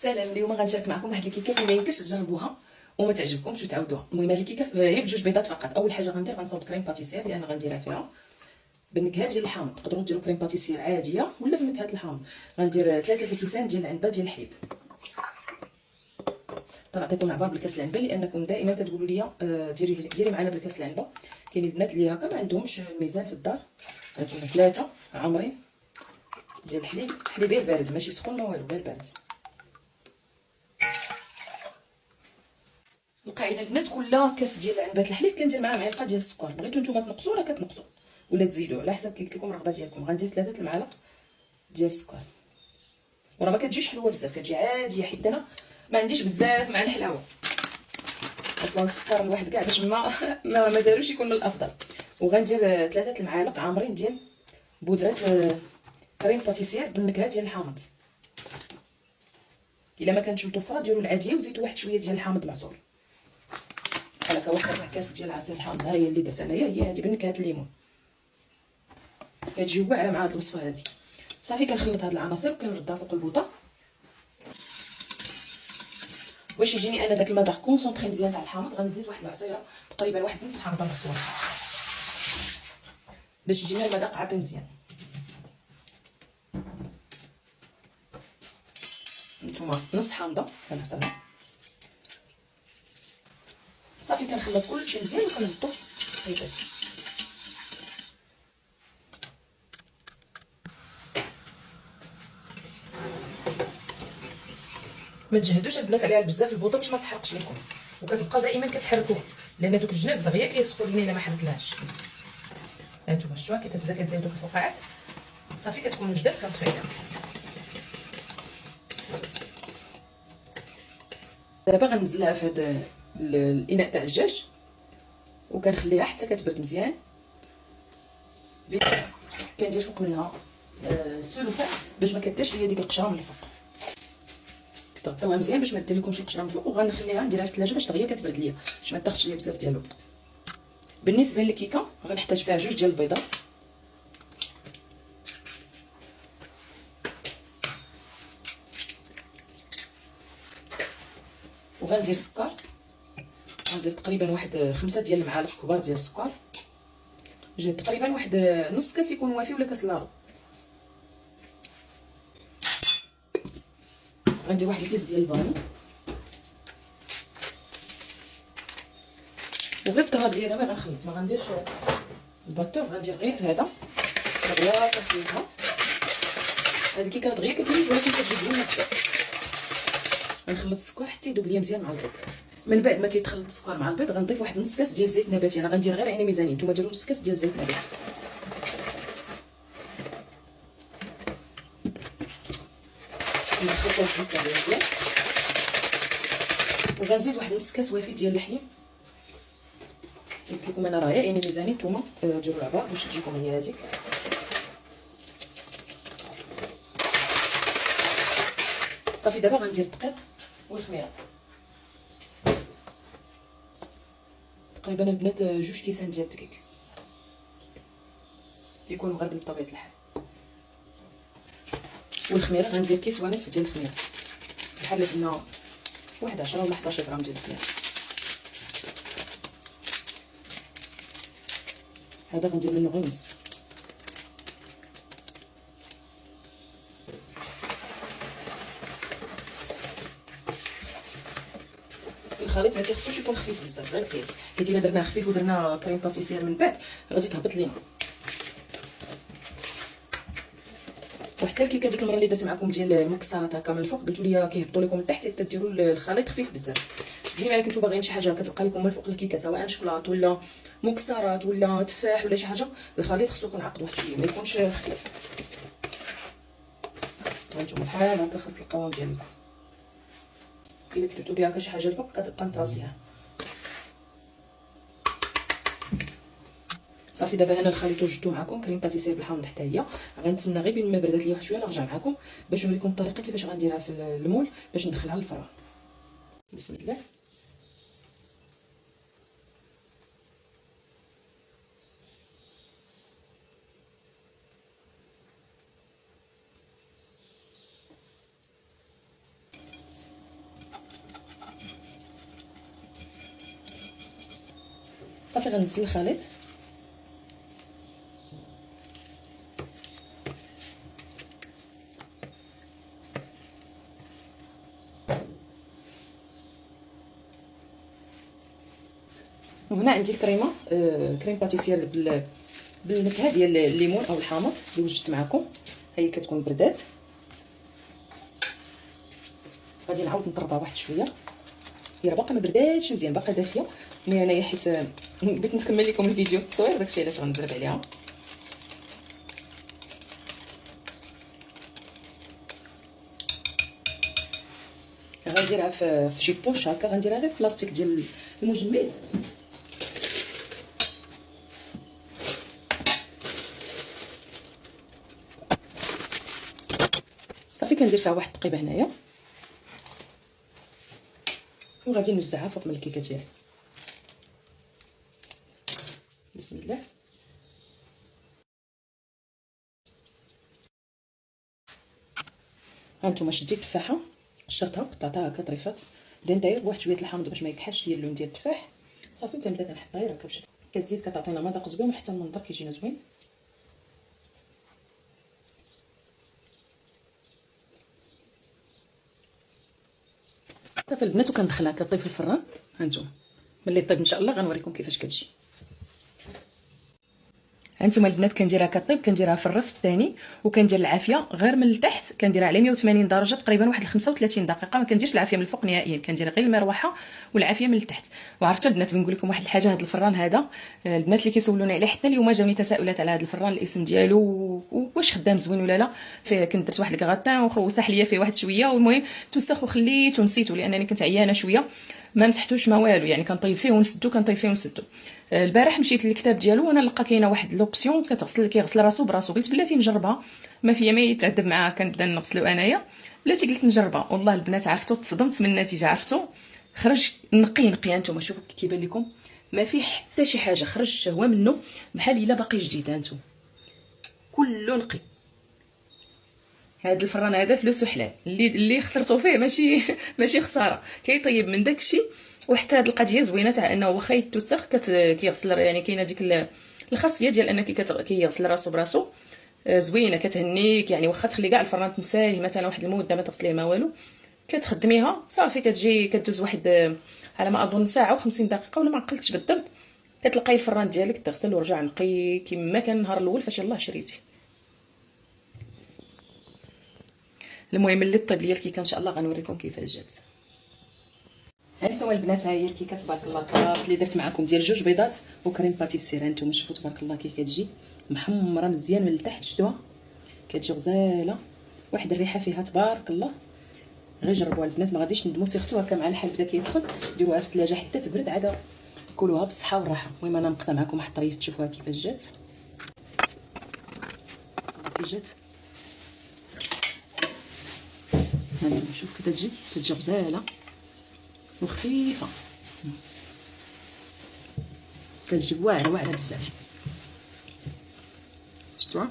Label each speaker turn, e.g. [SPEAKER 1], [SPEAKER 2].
[SPEAKER 1] السلام. اليوم غنشارك معكم واحد الكيكه اللي ما يمكنش تجربوها وما تعجبكمش وتعاودوها. المهم هاد الكيكه هي بجوج بيضات فقط. اول حاجه غندير غنصاوب كريم باتيسير لان غنديرها فيها بالنكهه ديال الحامض. تقدروا ديروا كريم باتيسير عاديه ولا بالنكهه الحامض. غندير 3 الكيسان ديال العنبه ديال الحليب. نعطيكم عبار بالكاس العنبه لانكم دائما كتقولوا لي ديري معنا بالكاس العنبه. كاينين البنات اللي هكا ما عندهمش الميزان في الدار. هانتوما 3 عامرين ديال الحليب، حليب غير بارد ماشي سخون ما والو، غير بارد. القاعده البنات كل كاس ديال عنبه الحليب كندير معاه معلقه ديال السكر. بغيتو نتوما تنقصوا راه كتنقصوا ولا تزيدوا على حسب كيف لكم الرغبه ديالكم. غندير 3 المعالق ديال السكر، وراه ما كتجيش حلوه بزاف، كتجي عاديه حيت انا ما عنديش بزاف مع الحلاوه اصلا. السكر الواحد كاع باش ما داروش يكون من الافضل. وغندير 3 المعالق عامرين ديال بودره كريم باتيسير بالنكهه ديال الحامض. الا ما كانتش متوفره ديروا العاديه وزيدوا واحد شويه ديال الحامض معصور بحال هكا. واحد ربع كاس ديال عصير الحامض ها هي اللي درت انايا، هي هذه بالنكهه الليمون. كتجي واعره مع هاد الوصفه هذه. صافي كنخلط هاد العناصر وكنردها فوق البوطه باش يجيني انا داك المذاق كونسونطري مزيان تاع الحامض. غنزيد واحد العصيره تقريبا واحد نص حامضه مفرومه باش يجينا المذاق عاطي مزيان. نتوما نص حامضه كنحصرها. صافي كنخلط كلشي مزيان وكنهبطو هكا. ما تجهدوش البنات عليها بزاف البوطه باش ما تحرقش لكم، وكتبقاو دائما كتحركوه لان دوك الجناب دغيا كيسخوا لينا الا ما حركناش. هانتوما شفتوها كي كتبدا كدير دوك الفقاعات صافي كتكون وجدات كنطفيها. دابا غنزلها في هذا الاناء تاع الدجاج وكنخليها حتى كتبرد مزيان. كندير فوق منها السلوفان باش ما كديرش ليا ديك القشره من الفوق. كتغطيوها مزيان باش ما دير لكمش القشره من الفوق. وغنخليها نديرها في الثلاجه باش دغيا كتبرد ليا باش ما تاخذش ليا بزاف ديال الوقت. بالنسبه للكيكه غنحتاج فيها 2 ديال البيضات، وغندير السكر. غندير تقريبا واحد 5 ديال المعالق كبار ديال السكر، تقريبا واحد نص كاس يكون وافي ولا كاس لارو. غندير واحد الكيس ديال الفاني وغير بالطراب ديالها ما غنخلط، ما غنديرش الباتور. غندير غير هذا دغيا كنخلطها. هاد الكيكه دغيا كتولي ولكن كتجي بنات. غنخلط السكر حتى يذوب ليا مزيان مع البيض. من بعد ما كيتخلط السكر مع البيض غنضيف واحد نص كاس ديال زيت نباتي. انا غندير غير عيني ميزانيه، نتوما ديروا نص كاس ديال زيت نباتي. نخلط الزيت مزيان وغنزيد واحد نص كاس وافي ديال الحليب. قلت لكم انا راه عيني ميزانيه، نتوما ديروا العبار باش تجيكم هي هذيك. صافي دابا غندير الدقيق والخميره تقريبا البنات 2 كيسان ديال الدقيق يكون مغربل بطبيعه الحال. والخميره غندير كيس ونصف ديال الخميره بحال قلنا واحد 10 ولا 11 غرام ديال الخميره. هذا غندير منه غير نص. الخليط ما تيخصوش يكون خفيف بزاف، غير قياس، حيت الا درناه خفيف ودرنا كريم باتيسير من بعد غادي تهبط لينا. وحتى الكيكه ديك المره اللي درت معكم ديال المكسرات هكا من الفوق قلتوا لي كيهبطوا لكم من تحت حتى ديروا الخليط خفيف بزاف. ديما الا كنتو باغيين شي حاجه كتبقى لكم من الفوق الكيكه سواء شوكولات ولا مكسرات ولا تفاح ولا شي حاجه، الخليط خصو يكون عقد واحد شويه ما يكونش خفيف. هانتوما بحال هكا خاص القوام ديالو. الا كتبتو بها هكا شي حاجه الفوق كتبقى مطراسيها. صافي دابا هنا الخليط وجدته معكم كريم باتيسير بالحامض حتى هي. غنتسنى غير بين ما بردات لي واحد شويه نرجع معكم باش نوريكم الطريقه كيفاش غنديرها في المول باش ندخلها للفران. بسم الله. صافي غنزل الخليط. وهنا عندي الكريمه، كريم باتيسير بالنكهه ديال الليمون او الحامض اللي وجدت معكم. هي كتكون بردات، غادي نعاود نطربها واحد شويه. هي راه باقا ما برداتش مزيان، باقا دافيه. مي انايا حيت بغيت نكمل لكم الفيديو في التصوير، داكشي علاش غنزرب عليها. غنديرها في شي بوش هكا، غنديرها غير في بلاستيك ديال المجمد. صافي كندير فيها واحد التقيبه هنايا، وغادي نوزعها فوق من الكيكه ديالي. بسم الله. هانتوما شديت التفاحه، قشرتها قطعتها هكا طريفات، بديت ندير بواحد شويه الحامض باش ما يكحلش ليا اللون ديال التفاح. صافي كنبدا كنحط غير هكا بشكل، كتزيد كتعطينا مذاق زوين وحتى المنظر كيجينا زوين. صافي البنات، وكندخلها كطيب في الفران. هانتوما ملي طيب ان شاء الله غنوريكم كيفاش كتجي. هانتوما البنات كنديرها كطيب، كنديرها في الرف الثاني، وكندير العافيه غير من التحت، كنديرها على 180 درجه تقريبا واحد 35 دقيقه. ما كنديرش العافيه من الفوق نهائيا، كندير غير المروحه والعافيه من التحت. وعرفتوا البنات بنقول لكم واحد الحاجه، هذا الفران هذا البنات اللي كيسولوني عليه حتى اليوم جاوني تساؤلات على هذا الفران، الاسم ديالو واش خدام زوين ولا لا. فيه كنت درت واحد الكغاتان وصح ليا فيه واحد شويه، والمهم توسخ وخليته ونسيته لانني كنت عيانه شويه، ما مسحتوش ما والو، يعني كنطيب فيه ونسدو كنطيب فيه ونسدو. البارح مشيت للكتاب ديالو وانا لقى كاينه واحد لوبسيون كيغسل راسو براسو، قلت بلاتي نجربها، ما فيا ما يتعذب معاه، كنبدا نغسلو انايا. بلاتي قلت نجربها، والله البنات عرفتوا تصدمت من النتيجه. عرفتوا خرج نقي انتم شوفوا كيبان لكم، ما فيه حتى شي حاجه، خرج هو منه بحال الا باقي جديد. هانتوما كله نقي. هاد الفران هذا فلوسو حلال، اللي خسرتو فيه ماشي خساره، كيطيب من داكشي. وحتى هاد القضيه زوينه تاع انه واخا يتوسخ كيغسل، يعني كاينه ديك الخاصيه ديال انك كيغسل راسو براسو. زوينه كتهنيك، يعني واخا تخلي كاع الفران تنساه مثلا واحد المده ما تغسليه ما والو، كتخدميها صافي كتجي كدوز واحد على ما اظن ساعه و50 دقيقه ولا ما عقلتش بالضبط، كتلقاي الفران ديالك تغسل ورجع نقي كما كان النهار الاول فاش يلاه شريتيه. المهم اللي طيب ليا الكيكه ان شاء الله غنوريكم كيفاش جات. هانتوما البنات، ها هي الكيكه تبارك الله كاف اللي درت معكم ديال 2 بيضات وكريم باتيسير. هانتوما شوفوا تبارك الله كي كتجي محمره مزيان من التحت، شفتوها كتجي غزاله، واحد الريحه فيها تبارك الله. غير جربوها البنات ما غاديش ندموا، سيرتو هكا مع الحال بدا كيسخن ديروها في الثلاجه حتى تبرد عاد كلوها بالصحه والراحه. المهم انا نقطع معكم واحد الطريف تشوفوها كيفاش جات. كي جات هانتوما شوف كتجي غزاله وخفيفه، كتجي واعره بزاف. شفتوها